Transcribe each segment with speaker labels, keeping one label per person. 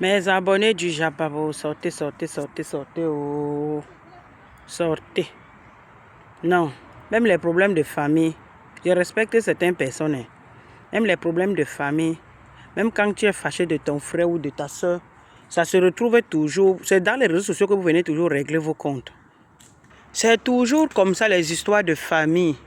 Speaker 1: Mes abonnés du Japabo, sortez, sortez, sortez, sortez, oh, sortez. Non, même les problèmes de famille, je respecte certaines personnes, hein. Même les problèmes de famille, même quand tu es fâché de ton frère ou de ta soeur, ça se retrouve toujours, c'est dans les réseaux sociaux que vous venez toujours régler vos comptes. C'est toujours comme ça les histoires de famille.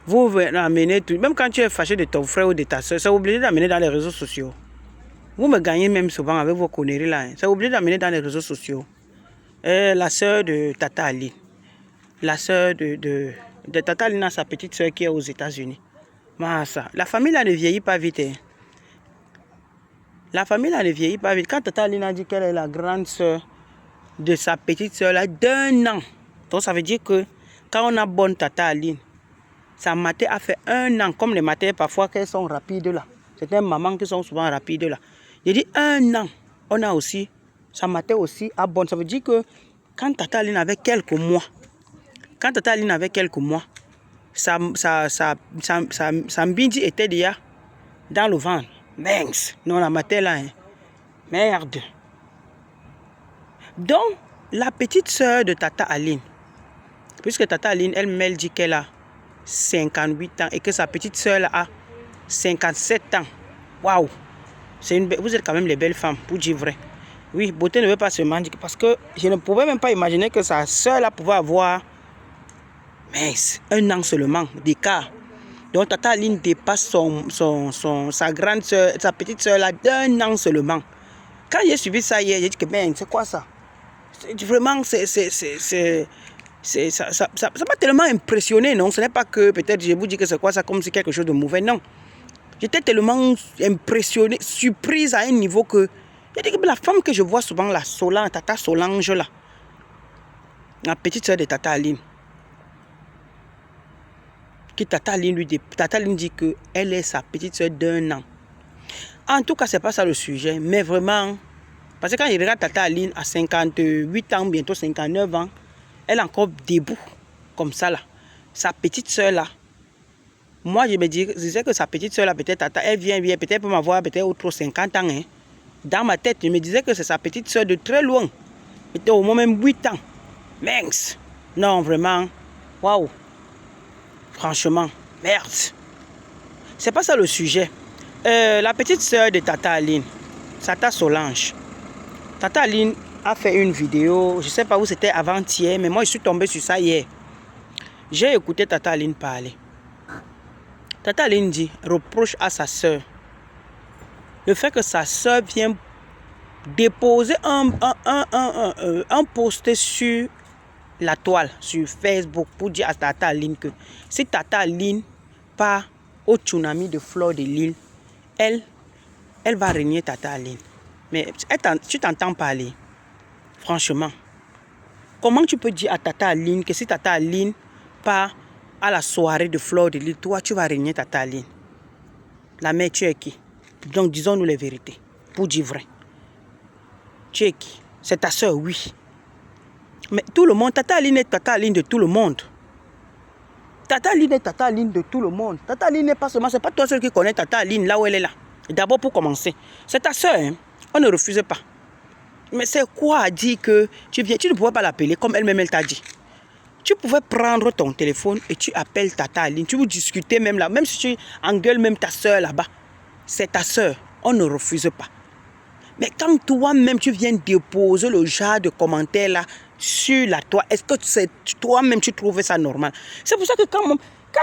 Speaker 1: Vous venez amener tout, même quand tu es fâché de ton frère ou de ta soeur, c'est obligé d'amener dans les réseaux sociaux. Vous me gagnez même souvent avec vos conneries là. Hein. C'est obligé d'amener dans les réseaux sociaux. La soeur de Tata Ali. La soeur de Tata Ali a sa petite soeur qui est aux États-Unis. La famille là ne vieillit pas vite. Hein. La famille là ne vieillit pas vite. Quand Tata Ali a dit qu'elle est la grande soeur de sa petite soeur là d'1 an. Donc ça veut dire que quand on a bonne Tata Ali, sa mater a fait 1 an. Comme les maters parfois qu'elles sont rapides là. C'est des mamans qui sont souvent rapides là. J'ai dit 1 an, on a aussi, sa mater aussi a bonne. Ça veut dire que quand Tata Aline avait quelques mois, sa mbindi était déjà dans le ventre. Mince, non la mater là, hein. Merde. Donc, la petite soeur de Tata Aline, puisque Tata Aline elle dit qu'elle a 58 ans et que sa petite soeur là a 57 ans. Waouh! Vous êtes quand même les belles femmes, pour dire vrai. Oui, beauté ne veut pas se mentir parce que je ne pouvais même pas imaginer que sa soeur là pouvait avoir 1 an seulement d'écart. Donc Tata Aline dépasse sa grande soeur, sa petite soeur là d'1 an seulement. Quand j'ai suivi ça hier, j'ai dit que c'est quoi ça? Vraiment, ça m'a tellement impressionné, non? Ce n'est pas que peut-être je vous dis que c'est quoi ça comme si quelque chose de mauvais, non. J'étais tellement impressionnée, surprise à un niveau que j'ai dit que la femme que je vois souvent, la Solange, Tata Solange là, la petite soeur de Tata Aline, que Tata Aline dit qu'elle est sa petite soeur d'1 an. En tout cas, c'est pas ça le sujet, mais vraiment, parce que quand je regarde Tata Aline à 58 ans, bientôt 59 ans, elle est encore debout, comme ça là. Sa petite soeur là, moi je me disais que sa petite soeur là, peut-être elle vient, peut-être pour m'avoir peut-être autour de 50 ans. Hein. Dans ma tête, je me disais que c'est sa petite soeur de très loin. Peut-être au moins même 8 ans. Mince. Non, vraiment. Waouh. Franchement, merde. C'est pas ça le sujet. La petite soeur de Tata Aline, Tata Solange. Tata Aline a fait une vidéo, je sais pas où c'était avant-hier, mais moi je suis tombé sur ça hier. J'ai écouté Tata Aline parler. Tata Aline dit, reproche à sa soeur le fait que sa soeur vient déposer un post sur la toile, sur Facebook, pour dire à Tata Aline que si Tata Aline part au tsunami de Fleur de Lys, elle va régner Tata Aline. Mais tu t'entends parler, franchement. Comment tu peux dire à Tata Aline que si Tata Aline part à la soirée de Fleur de Lys, toi tu vas régner Tata Aline? La mère, tu es qui? Donc disons-nous les vérités, pour dire vrai. Tu es qui? C'est ta soeur, oui. Mais tout le monde, Tata Aline est Tata Aline de tout le monde. Tata Aline est Tata Aline de tout le monde. Tata Aline n'est pas seulement, c'est pas toi seul qui connais Tata Aline là où elle est là. D'abord pour commencer, c'est ta soeur, hein? On ne refuse pas. Mais c'est quoi à dire que tu ne pouvais pas l'appeler comme elle-même elle t'a dit. Tu pouvais prendre ton téléphone et tu appelles Tata Aline. Tu veux discuter même là, même si tu engueules même ta soeur là-bas. C'est ta soeur, on ne refuse pas. Mais quand toi-même tu viens déposer le genre de commentaires là sur la toile, est-ce que toi-même tu trouves ça normal? C'est pour ça que quand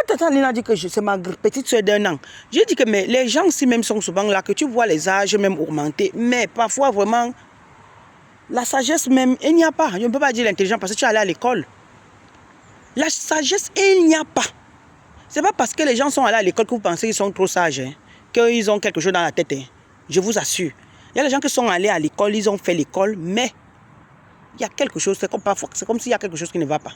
Speaker 1: Tata Aline a dit que c'est ma petite soeur d'1 an, j'ai dit que mais les gens aussi même sont souvent là, que tu vois les âges même augmenter, mais parfois vraiment, la sagesse même, il n'y a pas. Je ne peux pas dire l'intelligence parce que tu es allé à l'école. La sagesse, il n'y a pas. C'est pas parce que les gens sont allés à l'école que vous pensez qu'ils sont trop sages, hein, qu'ils ont quelque chose dans la tête. Hein. Je vous assure. Il y a des gens qui sont allés à l'école, ils ont fait l'école, mais il y a quelque chose, c'est comme s'il y a quelque chose qui ne va pas.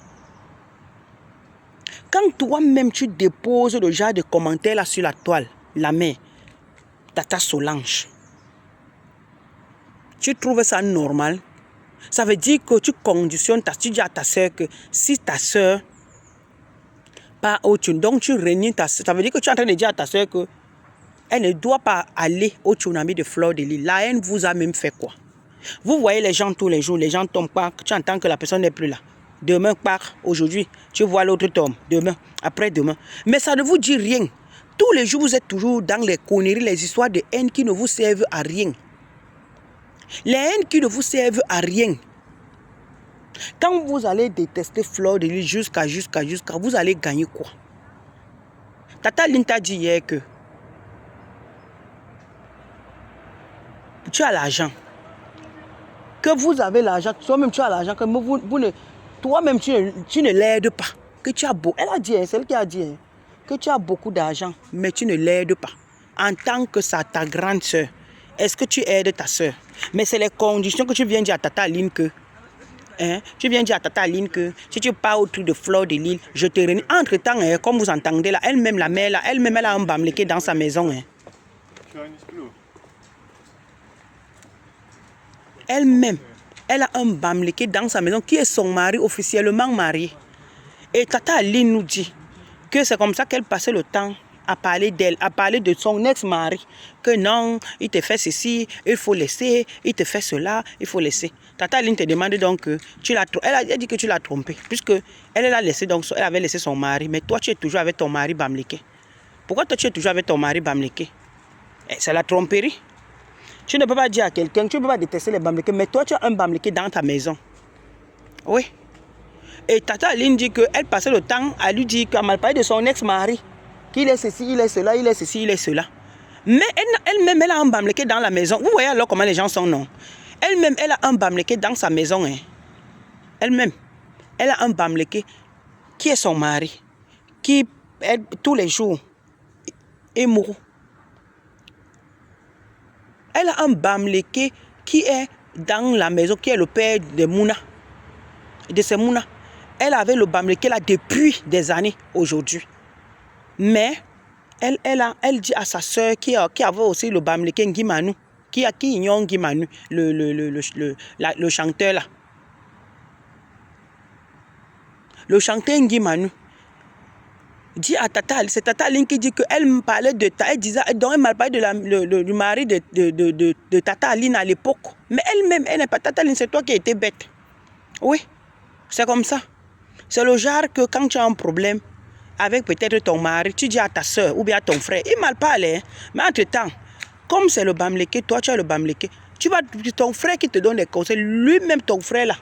Speaker 1: Quand toi-même tu déposes le genre de commentaires là sur la toile, la main, Tata Solange, tu trouves ça normal? Ça veut dire que tu conditionnes, tu dis à ta soeur que si ta soeur part au tsunami, donc tu régnes ta soeur, ça veut dire que tu es en train de dire à ta soeur que elle ne doit pas aller au tsunami de Fleur de Lys. La haine vous a même fait quoi? Vous voyez les gens tous les jours, les gens tombent pas, tu entends que la personne n'est plus là. Demain, part, aujourd'hui, tu vois l'autre tombe, demain, après-demain. Mais ça ne vous dit rien. Tous les jours, vous êtes toujours dans les conneries, les histoires de haine qui ne vous servent à rien. Les haines qui ne vous servent à rien. Quand vous allez détester Fleur de Lys jusqu'à, vous allez gagner quoi? Tata Lynn t'a dit hier que tu as l'argent. Que vous avez l'argent, toi-même tu as l'argent, que toi-même tu ne l'aides pas. Que tu as beau, elle a dit, c'est elle qui a dit, que tu as beaucoup d'argent, mais tu ne l'aides pas. En tant que ta grande soeur, est-ce que tu aides ta soeur? Mais c'est les conditions que tu viens dire à Tata Lynn que, tu viens dire à Tata Lynn que si tu pars au truc de Fleur de Lys, je te réunis. Entre-temps, comme vous entendez là, elle-même, la mère là, elle-même, elle a un bamléqué dans sa maison. Elle-même, elle a un bamléqué dans sa maison qui est son mari officiellement marié. Et Tata Lynn nous dit que c'est comme ça qu'elle passait le temps à parler d'elle, à parler de son ex-mari. Que non, il te fait ceci, il faut laisser, il te fait cela, il faut laisser. Tata Lynn te demande donc que elle a dit que tu l'as trompé, puisque elle avait laissé son mari, mais toi tu es toujours avec ton mari bamléqué. Pourquoi toi tu es toujours avec ton mari bamléqué? C'est la tromperie. Tu ne peux pas dire à quelqu'un, tu ne peux pas détester les bamléqués, mais toi tu as un bamléqué dans ta maison. Oui. Et Tata Lynn dit qu'elle passait le temps à lui dire qu'elle m'a parlé de son ex-mari, qu'il est ceci, il est cela, il est ceci, il est cela. Mais elle-même, elle a un bamléqué dans la maison. Vous voyez alors comment les gens sont, non? Elle-même, elle a un bamléqué dans sa maison. Elle-même, elle a un bamléqué qui est son mari, qui tous les jours est mourant. Elle a un bamléqué qui est dans la maison, qui est le père de Mouna, de ses Mouna. Elle avait le bamléqué là depuis des années aujourd'hui. Mais elle dit à sa soeur qui avait aussi le bamléqué Ngimanu, qui ignore Ngimanu, le chanteur là. Le chanteur Ngimanu dit à Tata, c'est Tata Lynn qui dit qu'elle me parlait de elle disait, donc elle m'a parlé du mari de Tata Lynn à l'époque. Mais elle-même, elle n'est pas Tata Lynn, c'est toi qui as été bête. Oui, c'est comme ça. C'est le genre que quand tu as un problème avec peut-être ton mari, tu dis à ta soeur ou bien à ton frère, il m'a parlé, mais entre-temps, comme c'est le bamléqué, toi tu as le bamléqué, ton frère qui te donne des conseils, lui-même ton frère là,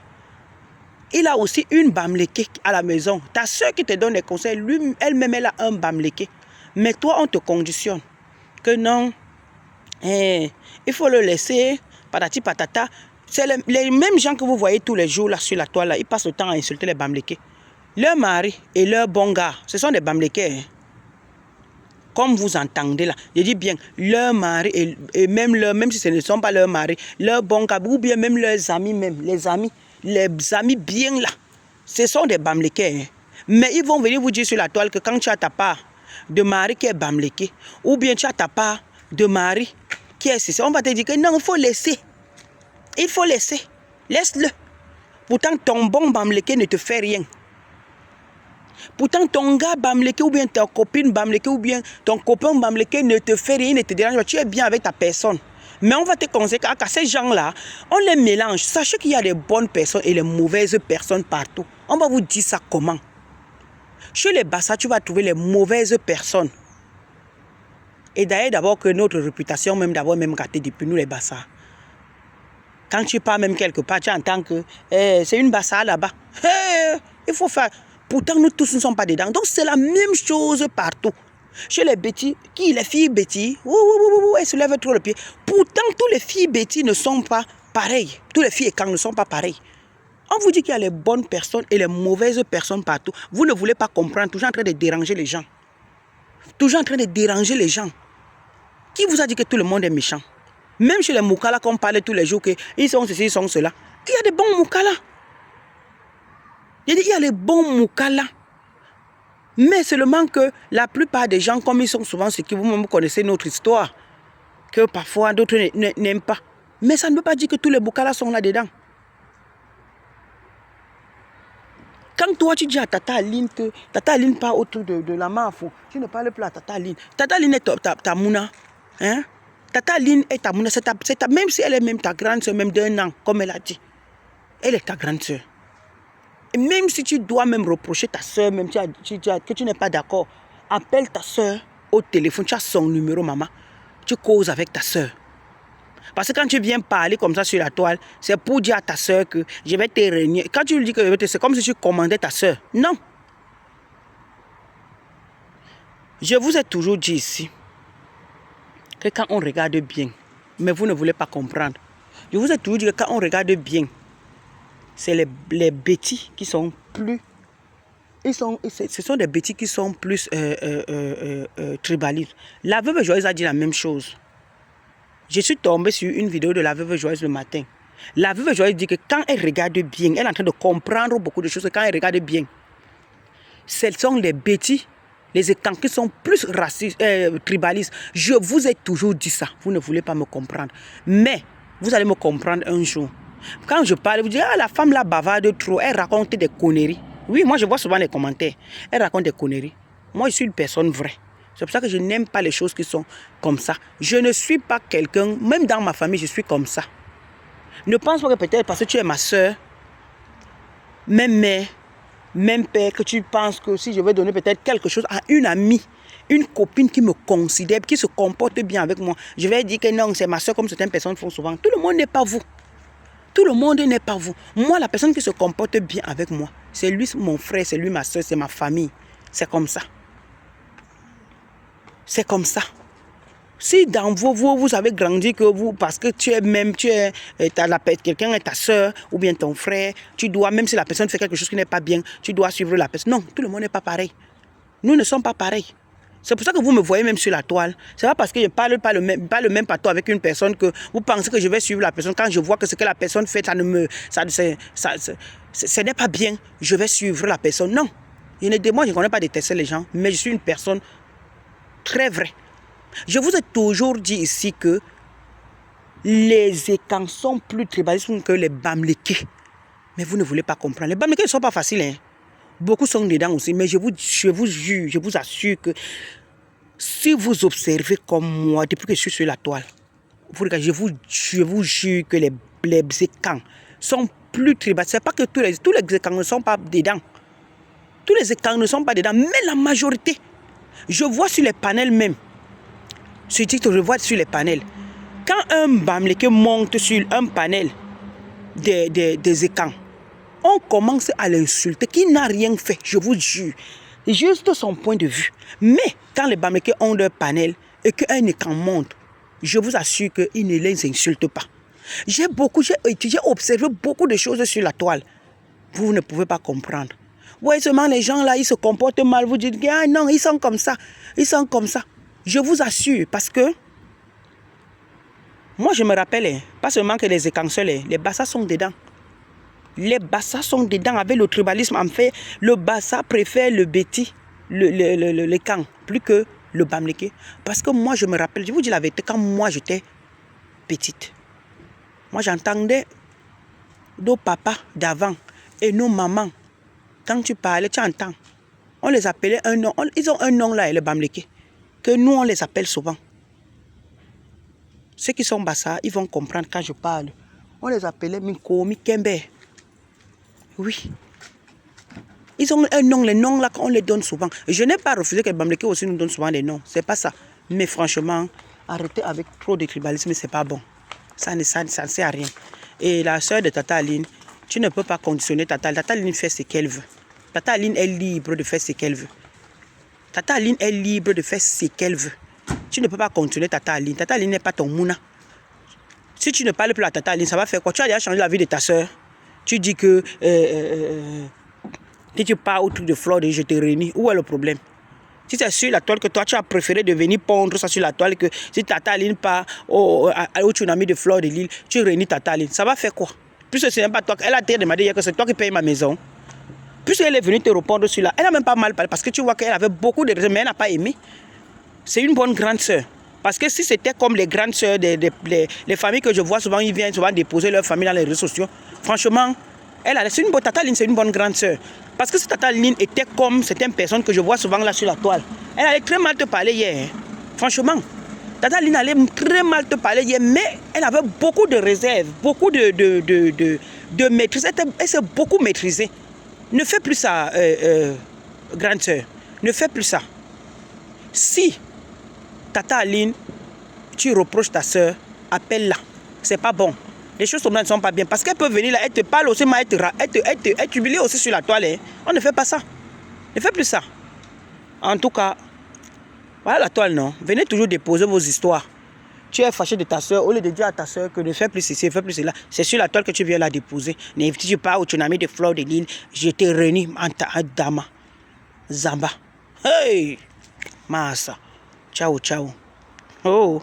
Speaker 1: il a aussi une bamléqué à la maison. Ta soeur qui te donne des conseils, elle-même, elle a un bamléqué. Mais toi, on te conditionne que non, il faut le laisser, patati patata. C'est les mêmes gens que vous voyez tous les jours là sur la toile, là, ils passent le temps à insulter les bamléqués. Leur mari et leur bon gars, ce sont des bamléqués. Comme vous entendez là, je dis bien, leur mari et même si ce ne sont pas leurs maris, leur bon gars, ou bien même leurs amis, les amis bien là, ce sont des bamléqués. Mais ils vont venir vous dire sur la toile que quand tu as ta part de mari qui est bamléqué, ou bien tu as ta part de mari qui est ceci, on va te dire que non, il faut laisser. Il faut laisser. Laisse-le. Pourtant, ton bon bamléqué ne te fait rien. Pourtant, ton gars bamléqué ou bien ta copine bamléqué ou bien ton copain bamléqué ne te fait rien, ne te dérange pas. Tu es bien avec ta personne. Mais on va te conseiller qu'à ces gens-là, on les mélange. Sachez qu'il y a des bonnes personnes et les mauvaises personnes partout. On va vous dire ça comment. Chez les Bassa, tu vas trouver les mauvaises personnes. Et d'ailleurs, d'abord que notre réputation, même gâtée depuis nous les Bassa. Quand tu pars même quelque part, tu entends que c'est une Bassa là-bas. Il faut faire. Pourtant, nous tous ne sommes pas dedans. Donc, c'est la même chose partout. Chez les bêtis, les filles bêtis, elles se lèvent trop le pied. Pourtant, tous les filles bêtis ne sont pas pareilles. Tous les filles écans ne sont pas pareilles. On vous dit qu'il y a les bonnes personnes et les mauvaises personnes partout. Vous ne voulez pas comprendre, toujours en train de déranger les gens. Toujours en train de déranger les gens. Qui vous a dit que tout le monde est méchant? Même chez les Moukala, qu'on parle tous les jours, qu'ils sont ceci, ils sont cela. Il y a des bons Moukala. Il y a les bons Moukala. Mais seulement que la plupart des gens, comme ils sont souvent ceux qui vous connaissez notre histoire, que parfois d'autres n'aiment pas. Mais ça ne veut pas dire que tous les Moukala sont là-dedans. Quand toi tu dis à Tata Lynn que Tata Lynn parle autour de la Mafou, tu ne parles plus à Tata Lynn. Tata Lynn est ta Mouna. Hein? Tata Aline est ta mouna, même si elle est même ta grande soeur, même d'1 an, comme elle a dit. Elle est ta grande soeur. Et même si tu dois même reprocher ta soeur, même que tu n'es pas d'accord, appelle ta soeur au téléphone, tu as son numéro, maman. Tu causes avec ta soeur. Parce que quand tu viens parler comme ça sur la toile, c'est pour dire à ta soeur que je vais te régner. Quand tu lui dis que je vais te... c'est comme si tu commandais ta soeur. Non. Je vous ai toujours dit ici que quand on regarde bien, mais vous ne voulez pas comprendre. Je vous ai toujours dit que quand on regarde bien, c'est les bêtis qui sont plus... ce sont des bêtis qui sont plus tribalistes. La veuve Joyeuse a dit la même chose. Je suis tombée sur une vidéo de la veuve Joyeuse le matin. La veuve Joyeuse dit que quand elle regarde bien, elle est en train de comprendre beaucoup de choses. Quand elle regarde bien, ce sont les bêtis, les étangs qui sont plus racistes, tribalistes. Je vous ai toujours dit ça. Vous ne voulez pas me comprendre. Mais vous allez me comprendre un jour. Quand je parle, vous dites, ah, la femme là bavarde trop, elle raconte des conneries. Oui, moi je vois souvent les commentaires. Elle raconte des conneries. Moi je suis une personne vraie. C'est pour ça que je n'aime pas les choses qui sont comme ça. Je ne suis pas quelqu'un, même dans ma famille, je suis comme ça. Ne pense pas que peut-être parce que tu es ma soeur, même mère, même père, que tu penses que si je vais donner peut-être quelque chose à une amie, une copine qui me considère, qui se comporte bien avec moi, je vais dire que non, c'est ma soeur comme certaines personnes font souvent. Tout le monde n'est pas vous. Tout le monde n'est pas vous. Moi, la personne qui se comporte bien avec moi, c'est lui mon frère, c'est lui ma soeur, c'est ma famille. C'est comme ça. C'est comme ça. Si dans vous avez grandi que vous, parce que quelqu'un est ta soeur ou bien ton frère, tu dois, même si la personne fait quelque chose qui n'est pas bien, tu dois suivre la personne. Non, tout le monde n'est pas pareil. Nous ne sommes pas pareils. C'est pour ça que vous me voyez même sur la toile. C'est pas parce que je ne parle pas le même bateau avec une personne que vous pensez que je vais suivre la personne. Quand je vois que ce que la personne fait, ce n'est pas bien, je vais suivre la personne. Non. Moi, je ne connais pas détester les gens, mais je suis une personne très vraie. Je vous ai toujours dit ici que les Ekans sont plus tribalistes que les Bamlékés. Mais vous ne voulez pas comprendre. Les Bamlékés ne sont pas faciles. Hein. Beaucoup sont dedans aussi. Mais je vous jure, je vous assure que si vous observez comme moi, depuis que je suis sur la toile, je vous jure que les Ekans sont plus tribalistes. Ce n'est pas que tous les Ekans ne sont pas dedans. Tous les Ekans ne sont pas dedans. Mais la majorité, je vois sur les panels même. Sur TikTok, je vois sur les panels. Quand un Bamléké monte sur un panel des Ekans, on commence à l'insulter, qui n'a rien fait, je vous jure. Juste son point de vue. Mais quand les Bamlékés ont leur panel et qu'un Ekan monte, je vous assure qu'ils ne les insultent pas. J'ai observé beaucoup de choses sur la toile. Vous ne pouvez pas comprendre. Ouais, seulement les gens là, ils se comportent mal. Vous dites, ah non, ils sont comme ça. Ils sont comme ça. Je vous assure, parce que moi je me rappelle, pas seulement que les Ekans seuls, les Bassa sont dedans. Les Bassa sont dedans avec le tribalisme. En fait, le Bassa préfère le Béti, l'Ekan, plus que le Bamléké. Parce que moi je me rappelle, je vous dis la vérité, quand moi j'étais petite, moi j'entendais nos papas d'avant et nos mamans. Quand tu parlais, tu entends. On les appelait un nom. Ils ont un nom là, les Bamlékés, que nous on les appelle souvent. Ceux qui sont Bassa, ils vont comprendre quand je parle. On les appelait Minko, Mikembe. Oui. Ils ont un nom, les noms là qu'on les donne souvent. Je n'ai pas refusé que les Bamlékés aussi nous donnent souvent des noms. C'est pas ça. Mais franchement, arrêtez avec trop de tribalisme, c'est pas bon. Ça ne sert à rien. Et la soeur de Tata Aline, tu ne peux pas conditionner Tata Aline. Tata Aline fait ce qu'elle veut. Tata Aline est libre de faire ce qu'elle veut. Tata Aline est libre de faire ce qu'elle veut. Tu ne peux pas conditionner Tata Aline. Tata Aline n'est pas ton mouna. Si tu ne parles plus à Tata Aline, ça va faire quoi? Tu as déjà changé la vie de ta soeur. Tu dis que si tu pars au truc de Flore, je te réunis. Où est le problème? Si c'est sur la toile que toi, tu as préféré de venir pondre ça sur la toile, que si Tata Aline part au tsunami de Flore de Lille, tu réunis Tata Aline. Ça va faire quoi? Puisque ce n'est pas toi. Elle a demandé hier que c'est toi qui payes ma maison. Puisqu'elle est venue te répondre sur là, elle n'a même pas mal parlé parce que tu vois qu'elle avait beaucoup de raisons, mais elle n'a pas aimé. C'est une bonne grande sœur. Parce que si c'était comme les grandes sœurs, les familles que je vois souvent, ils viennent souvent déposer leur famille dans les réseaux sociaux. Franchement, Tata Aline, c'est une bonne grande sœur. Parce que si Tata Aline était comme certaines personnes que je vois souvent là sur la toile, elle allait très mal te parler hier. Hein. Franchement, Tata Aline allait très mal te parler hier, mais elle avait beaucoup de réserve, beaucoup de maîtrise. Elle s'est beaucoup maîtrisée. Ne fais plus ça, grande sœur. Ne fais plus ça. Si Tata Aline, tu reproches ta sœur, appelle-la. C'est pas bon. Les choses comme ça ne sont pas bien. Parce qu'elle peut venir là, elle te parle aussi, mais elle t'humilie aussi sur la toile. Hein. On ne fait pas ça. Ne fais plus ça. En tout cas, voilà la toile, non. Venez toujours déposer vos histoires. Tu es fâché de ta soeur, au lieu de dire à ta soeur que ne fais plus ceci, ne fais plus cela. C'est sur la toile que tu viens la déposer. Si pas au tsunami de fleurs de l'île, je te réunis en ta dama. Zamba. Hey! Massa. Ciao, ciao. Oh!